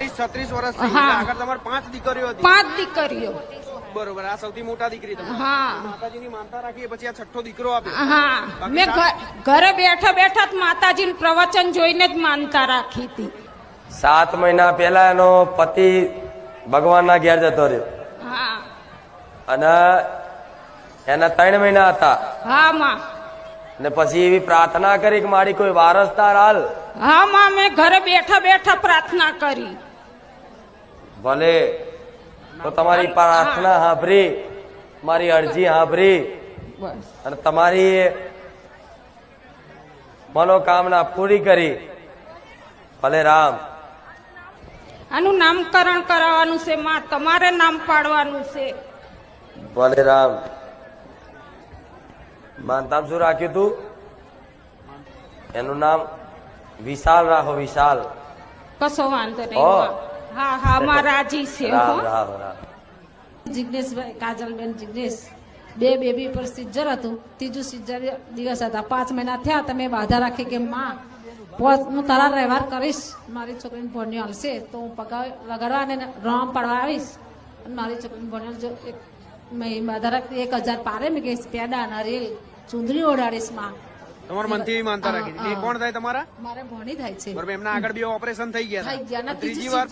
36 વર્ષ થઈ ગયા. આગળ તમારે 5 દીકરીઓ હતી. 5 દીકરીઓ. બરોબર. આ સૌથી મોટા દીકરી તમે. હા. માતાજીની માનતા રાખી પછી આ છઠ્ઠો દીકરો આપ્યો. હા, મેં ઘરે બેઠા બેઠા જ માતાજીનું પ્રવચન જોઈને જ માનતા રાખી હતી. 7 મહિના પહેલા એનો પતિ ભગવાનના ઘેર જતો રહ્યો. હા. અને એના 3 મહિના હતા. હા માં. ને પછી એવી પ્રાર્થના કરી કે મારી કોઈ વારસદાર હાલ. હા માં, મેં ઘરે બેઠા બેઠા પ્રાર્થના કરી. ભલે તો તમારી પ્રાર્થના સાંભળી, મારી અરજી સાંભળી બસ. અને તમારી મનોકામના પૂરી કરી. ભલે રામ. આનું નામકરણ કરાવવાનું છે માં, તમારે નામ પાડવાનું છે. ભલે રામ. માનતામ શું રાખ્યું તું? એનું નામ વિશાલ રાખો. વિશાલ. કશો વાંધો નહીં માં. હા હા માં, રાજી છે. રામ રામ રામ. જિગ્નેશભાઈ, કાજલબેન જિગ્નેશ, 2 બેબી પર સિઝર હતું. 3જું સિઝર દિવસ હતા. 5 મહિના થયા. તમે બાધા રાખી કે માં હું તારા વ્યવહાર કરીશ, મારી છોકરીને ભણ્યો હાલશે તો હું પગાર લગાડવા અને રામ પાડવા આવીશ. અને મારી છોકરીને ભણ્યો જો મેં બાધા રાખી 1000 પારે મેં કહીશ, પેડા નારિયેલ ચૂંદડી ઓડાડીશ માં. તમારા મનથી એવી માનતા રાખી. એ કોણ થાય તમારા? મારે ભણી થાય છે. બરોબર. એમના આગળ 2 ઓપરેશન થઈ ગયા. થઈ ગયા. ત્રીજી વાર